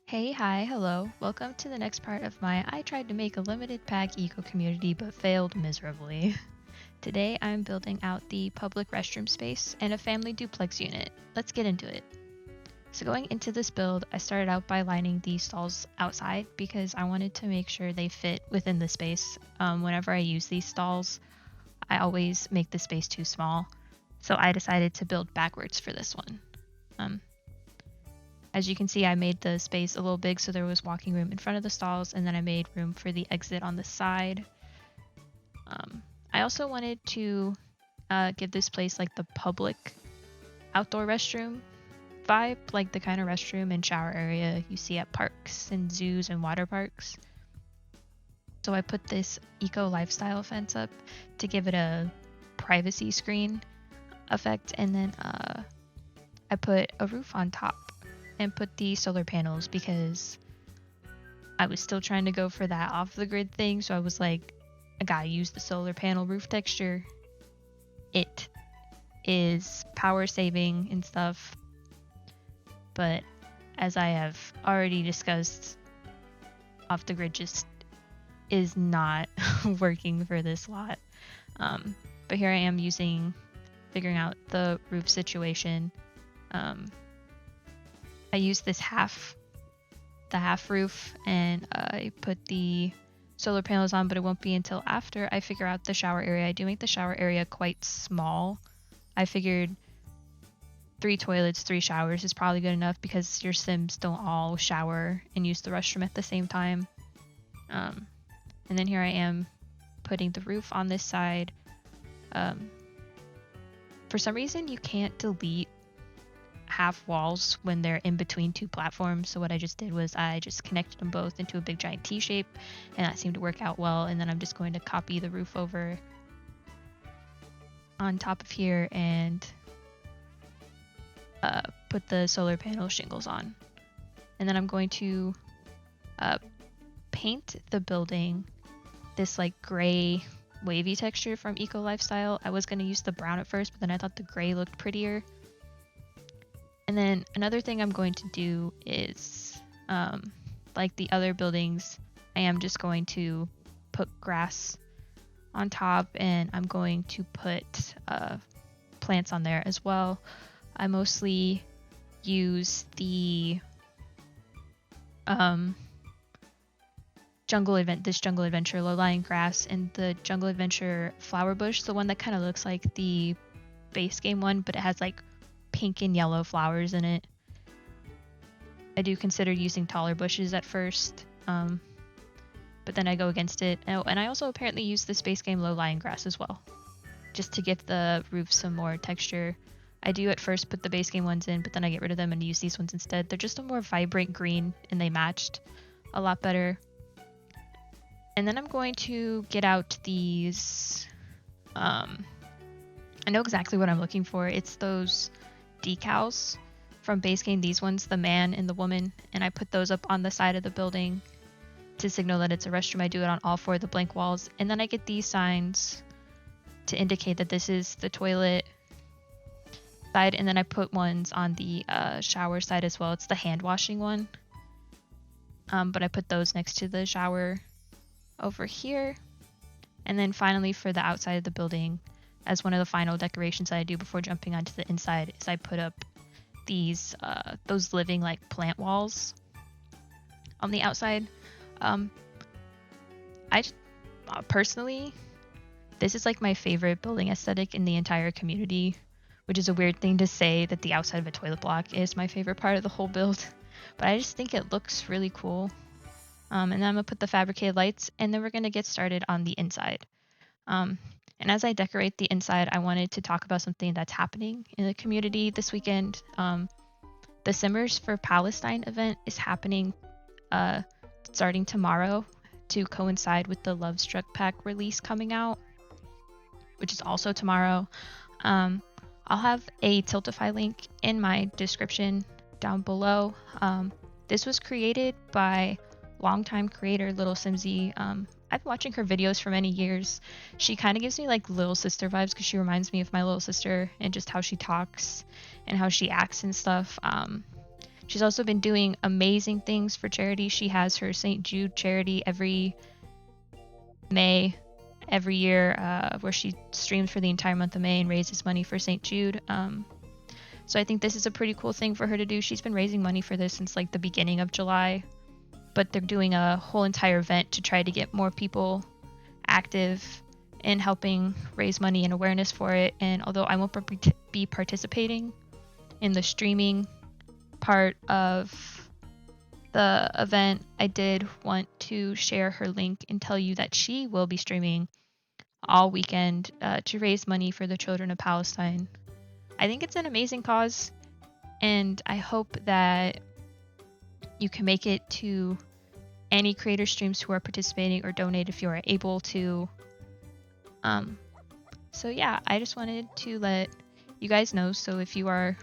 Hey, hi, hello. Welcome to the next part of my I tried to make a limited pack eco community but failed miserably. Today I'm building out the public restroom space and a family duplex unit. Let's get into it. So going into this build, I started out by lining these stalls outside because I wanted to make sure they fit within the space. Whenever I use these stalls, I always make the space too small. So I decided to build backwards for this one. Um, As you can see, I made the space a little big so there was walking room in front of the stalls, and then I made room for the exit on the side. I also wanted to give this place like the public outdoor restroom vibe, like the kind of restroom and shower area you see at parks and zoos and water parks. So I put this eco lifestyle fence up to give it a privacy screen effect, and then I put a roof on top and put the solar panels because I was still trying to go for that off the grid thing, so I was like, I gotta use the solar panel roof texture. It is power saving and stuff, but as I have already discussed, off the grid just is not working for this lot. But here I am figuring out the roof situation. I used the half roof, and I put the solar panels on, but it won't be until after I figure out the shower area. I do make the shower area quite small. I figured 3 toilets, 3 showers is probably good enough because your Sims don't all shower and use the restroom at the same time. And then here I am putting the roof on this side. For some reason, you can't delete half walls when they're in between 2 platforms, so what I just did was I just connected them both into a big giant T shape, and that seemed to work out well. And then I'm just going to copy the roof over on top of here and put the solar panel shingles on. And then I'm going to paint the building this like gray wavy texture from Eco Lifestyle. I was going to use the brown at first, but then I thought the gray looked prettier. And then another thing I'm going to do is, like the other buildings, I am just going to put grass on top, and I'm going to put plants on there as well. I mostly use the this jungle adventure low-lying grass and the jungle adventure flower bush, the one that kind of looks like the base game one, but it has like pink and yellow flowers in it. I do consider using taller bushes at first, but then I go against it. Oh, and I also apparently use the space game low-lying grass as well, just to give the roof some more texture. I do at first put the base game ones in, but then I get rid of them and use these ones instead. They're just a more vibrant green, and they matched a lot better. And then I'm going to get out these, I know exactly what I'm looking for. It's those decals from base game, these ones, the man and the woman, and I put those up on the side of the building to signal that it's a restroom. I do it on all 4 of the blank walls, and then I get these signs to indicate that this is the toilet side, and then I put ones on the shower side as well. It's the hand washing one, but I put those next to the shower over here. And then finally, for the outside of the building, as one of the final decorations that I do before jumping onto the inside, is I put up these those living like plant walls on the outside. I personally, this is like my favorite building aesthetic in the entire community, which is a weird thing to say, that the outside of a toilet block is my favorite part of the whole build, but I just think it looks really cool. And then I'm gonna put the fabricated lights, and then we're gonna get started on the inside. And as I decorate the inside, I wanted to talk about something that's happening in the community this weekend. The Simmers for Palestine event is happening starting tomorrow to coincide with the Love Struck Pack release coming out, which is also tomorrow. I'll have a Tiltify link in my description down below. This was created by longtime creator Little Simsy. I've been watching her videos for many years. She kind of gives me like little sister vibes because she reminds me of my little sister and just how she talks and how she acts and stuff. She's also been doing amazing things for charity. She has her St. Jude charity every May, every year, where she streams for the entire month of May and raises money for St. Jude. So I think this is a pretty cool thing for her to do. She's been raising money for this since like the beginning of July, but they're doing a whole entire event to try to get more people active in helping raise money and awareness for it. And although I won't be participating in the streaming part of the event, I did want to share her link and tell you that she will be streaming all weekend to raise money for the children of Palestine. I think it's an amazing cause, and I hope that you can make it to any creator streams who are participating or donate if you are able to. So yeah, I just wanted to let you guys know. So if you are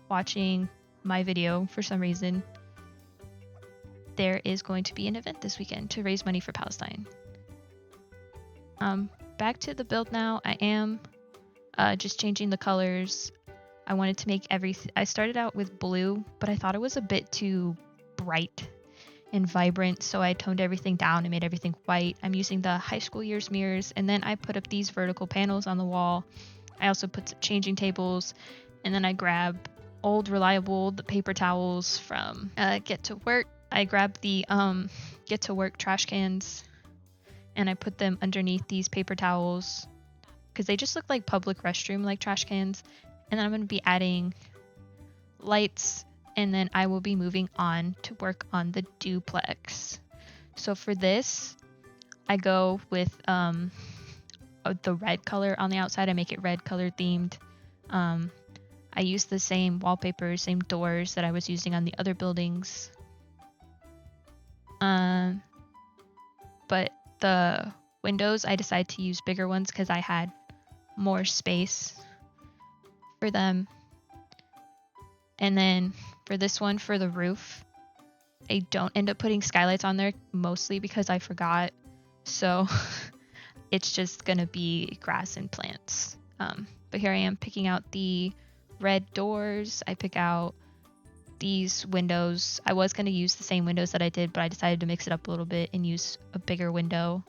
watching my video for some reason, there is going to be an event this weekend to raise money for Palestine. Back to the build now. I am just changing the colors. I wanted to make everything. I started out with blue, but I thought it was a bit too bright and vibrant, so I toned everything down and made everything white. I'm using the high school years mirrors, and then I put up these vertical panels on the wall. I also put some changing tables, and then I grab old reliable the paper towels from Get to Work. I grabbed the Get to Work trash cans, and I put them underneath these paper towels because they just look like public restroom like trash cans. And then I'm going to be adding lights, and then I will be moving on to work on the duplex. So for this, I go with the red color on the outside. I make it red color themed. I use the same wallpaper, same doors that I was using on the other buildings. But the windows, I decided to use bigger ones because I had more space for them. And then for this one, for the roof, I don't end up putting skylights on there, mostly because I forgot. So it's just gonna be grass and plants. But here I am picking out the red doors. I pick out these windows. I was gonna use the same windows that I did, but I decided to mix it up a little bit and use a bigger window.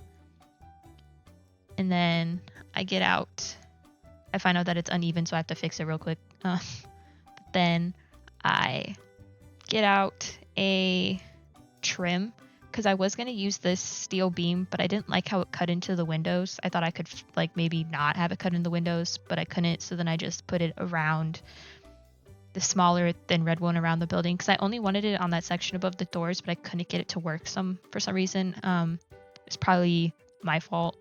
And then I get out. I find out that it's uneven, so I have to fix it real quick. Then I get out a trim because I was going to use this steel beam, but I didn't like how it cut into the windows. I thought I could like maybe not have it cut in the windows, but I couldn't. So then I just put it around the smaller thin red one around the building because I only wanted it on that section above the doors, but I couldn't get it to work for some reason. It's probably my fault.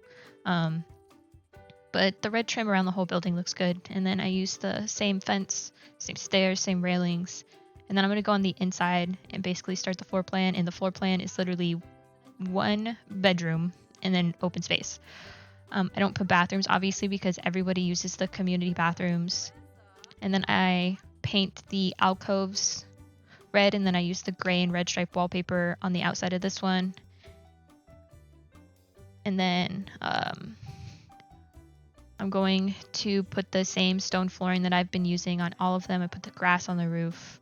But the red trim around the whole building looks good. And then I use the same fence, same stairs, same railings. And then I'm going to go on the inside and basically start the floor plan. And the floor plan is literally one bedroom and then open space. I don't put bathrooms, obviously, because everybody uses the community bathrooms. And then I paint the alcoves red, and then I use the gray and red stripe wallpaper on the outside of this one. And then I'm going to put the same stone flooring that I've been using on all of them. I put the grass on the roof,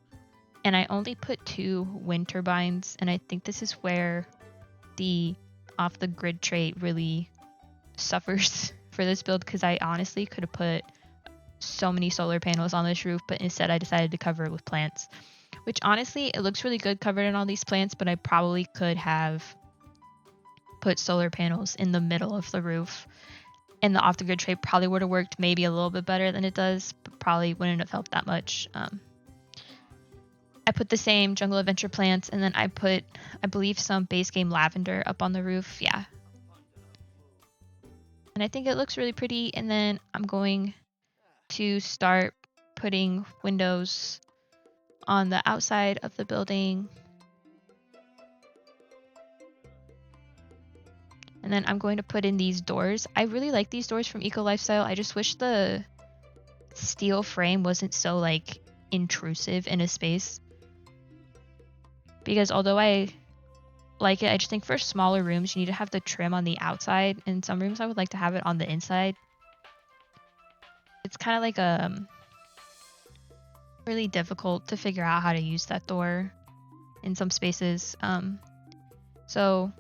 and I only put 2 wind turbines, and I think this is where the off-the-grid trait really suffers for this build, because I honestly could have put so many solar panels on this roof, but instead I decided to cover it with plants, which honestly, it looks really good covered in all these plants, but I probably could have put solar panels in the middle of the roof. And the off-the-grid tray probably would have worked maybe a little bit better than it does, but probably wouldn't have helped that much. I put the same jungle adventure plants, and then I put, I believe, some base game lavender up on the roof. Yeah. And I think it looks really pretty. And then I'm going to start putting windows on the outside of the building. And then I'm going to put in these doors. I really like these doors from Eco Lifestyle. I just wish the steel frame wasn't so like intrusive in a space. Because although I like it, I just think for smaller rooms you need to have the trim on the outside. In some rooms I would like to have it on the inside. It's kind of like really difficult to figure out how to use that door in some spaces. So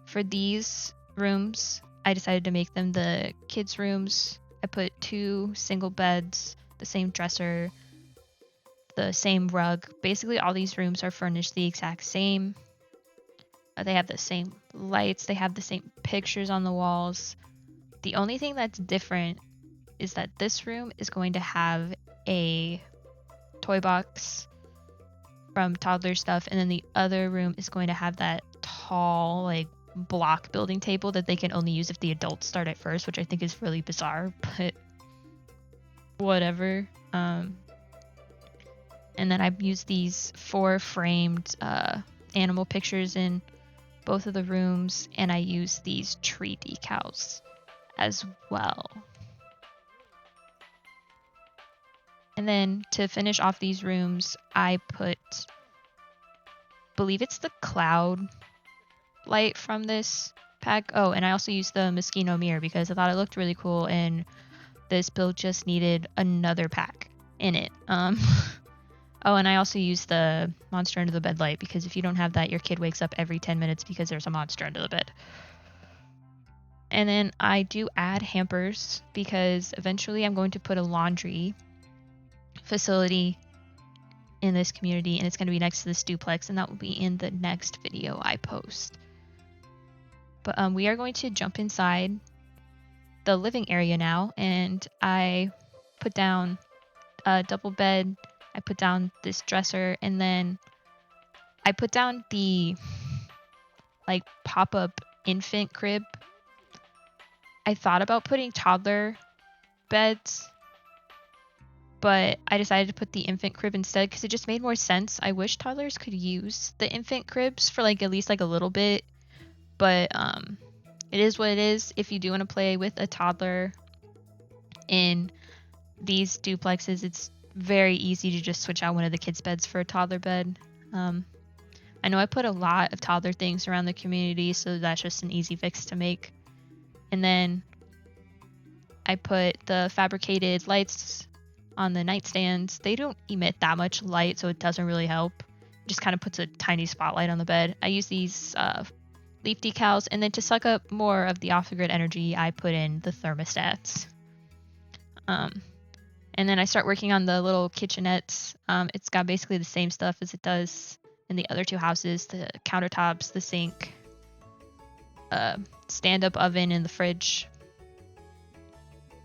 for these rooms, I decided to make them the kids' rooms. I put 2 single beds, the same dresser, the same rug. Basically, all these rooms are furnished the exact same. They have the same lights, they have the same pictures on the walls. The only thing that's different is that this room is going to have a toy box from toddler stuff, and then the other room is going to have that tall, like, block building table that they can only use if the adults start at first, which I think is really bizarre, but whatever. And then I've used these 4 framed animal pictures in both of the rooms, and I use these tree decals as well. And then to finish off these rooms, I believe it's the cloud light from this pack. Oh, and I also used the Moschino mirror because I thought it looked really cool, and this build just needed another pack in it. Oh, and I also used the monster under the bed light because if you don't have that, your kid wakes up every 10 minutes because there's a monster under the bed. And then I do add hampers because eventually I'm going to put a laundry facility in this community, and it's going to be next to this duplex, and that will be in the next video I post. But we are going to jump inside the living area now, and I put down a double bed, I put down this dresser, and then I put down the like pop-up infant crib. I thought about putting toddler beds, but I decided to put the infant crib instead because it just made more sense. I wish toddlers could use the infant cribs for like at least like a little bit, but it is what it is. If you do want to play with a toddler in these duplexes, it's very easy to just switch out one of the kids' beds for a toddler bed. I know I put a lot of toddler things around the community, so that's just an easy fix to make. And then I put the fabricated lights on the nightstands. They don't emit that much light, so it doesn't really help. It just kind of puts a tiny spotlight on the bed. I use these leaf decals, and then to suck up more of the off-the-grid energy, I put in the thermostats. And then I start working on the little kitchenettes. It's got basically the same stuff as it does in the other 2 houses, the countertops, the sink, stand-up oven in the fridge.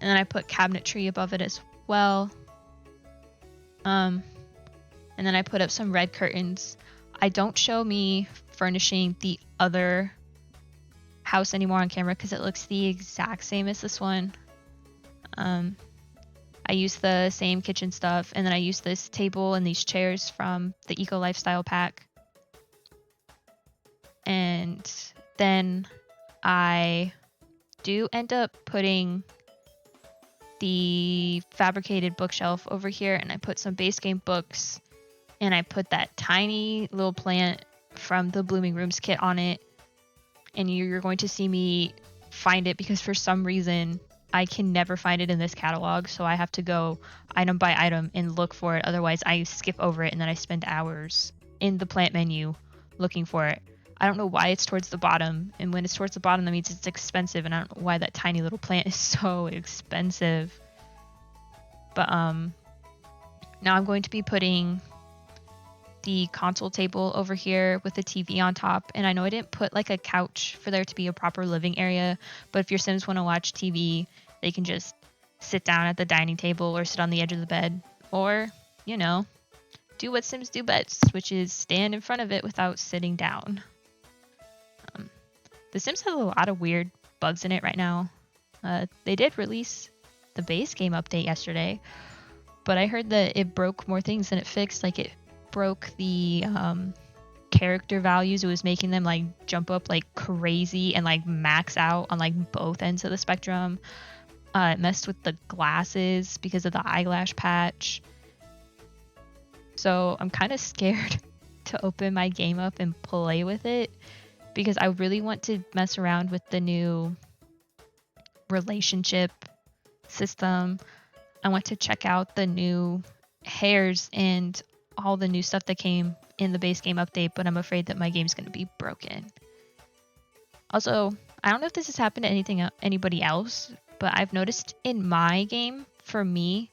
And then I put cabinetry above it as well. And then I put up some red curtains. I don't show me furnishing the other house anymore on camera because it looks the exact same as this one. I use the same kitchen stuff, and then I use this table and these chairs from the Eco Lifestyle pack. And then I do end up putting the fabricated bookshelf over here, and I put some base game books, and I put that tiny little plant from the Blooming Rooms kit on it. And you're going to see me find it because for some reason I can never find it in this catalog, so I have to go item by item and look for it. Otherwise, I skip over it and then I spend hours in the plant menu looking for it. I don't know why it's towards the bottom, and when it's towards the bottom, that means it's expensive, and I don't know why that tiny little plant is so expensive. But now I'm going to be putting the console table over here with the TV on top, and I know I didn't put like a couch for there to be a proper living area, but if your Sims want to watch TV, they can just sit down at the dining table or sit on the edge of the bed, or, you know, do what Sims do best, which is stand in front of it without sitting down. The Sims has a lot of weird bugs in it right now. They did release the base game update yesterday, but I heard that it broke more things than it fixed. Like, it broke the character values. It was making them like jump up like crazy and like max out on like both ends of the spectrum. It messed with the glasses because of the eyelash patch. So I'm kind of scared to open my game up and play with it because I really want to mess around with the new relationship system. I want to check out the new hairs and all the new stuff that came in the base game update, but I'm afraid that my game's going to be broken. Also, I don't know if this has happened to anybody else, but I've noticed in my game, for me,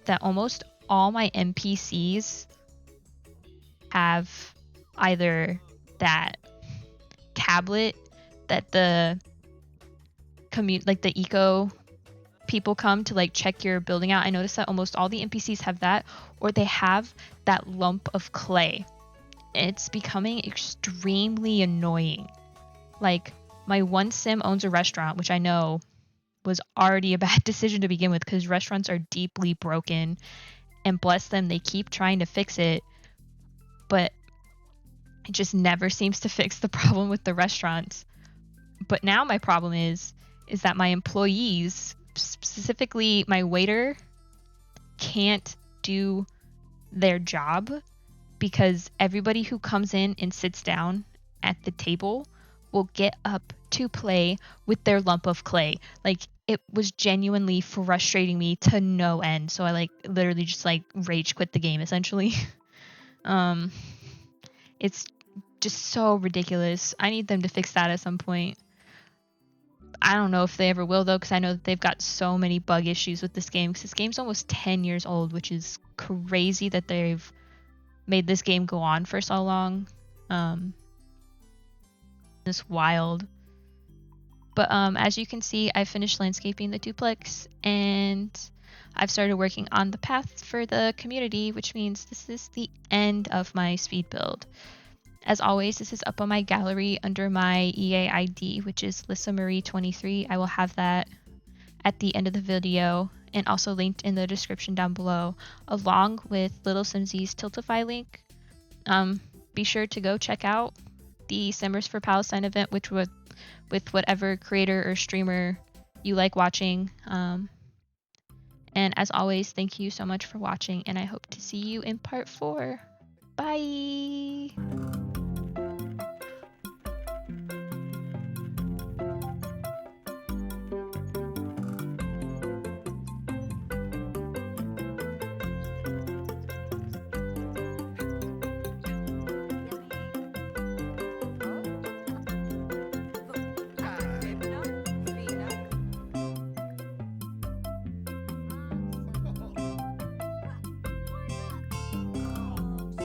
that almost all my NPCs have either that tablet that the the eco people come to like check your building out. I noticed that almost all the NPCs have that, or they have that lump of clay. It's becoming extremely annoying. Like, my one sim owns a restaurant, which I know was already a bad decision to begin with because restaurants are deeply broken, and bless them, they keep trying to fix it, but it just never seems to fix the problem with the restaurants. But now my problem is that my employees, specifically my waiter, can't do their job because everybody who comes in and sits down at the table will get up to play with their lump of clay. Like, it was genuinely frustrating me to no end. So I like literally just like rage quit the game essentially. It's just so ridiculous. I need them to fix that at some point. I don't know if they ever will though, because I know that they've got so many bug issues with this game, because this game's almost 10 years old, which is crazy that they've made this game go on for so long. It's wild. But as you can see, I finished landscaping the duplex, and I've started working on the path for the community, which means this is the end of my speed build. As always, this is up on my gallery under my EA ID, which is LissaMarie23. I will have that at the end of the video and also linked in the description down below, along with Little Simsy's Tiltify link. Be sure to go check out the Simmers for Palestine event, which would with whatever creator or streamer you like watching. And as always, thank you so much for watching, and I hope to see you in part 4. Bye!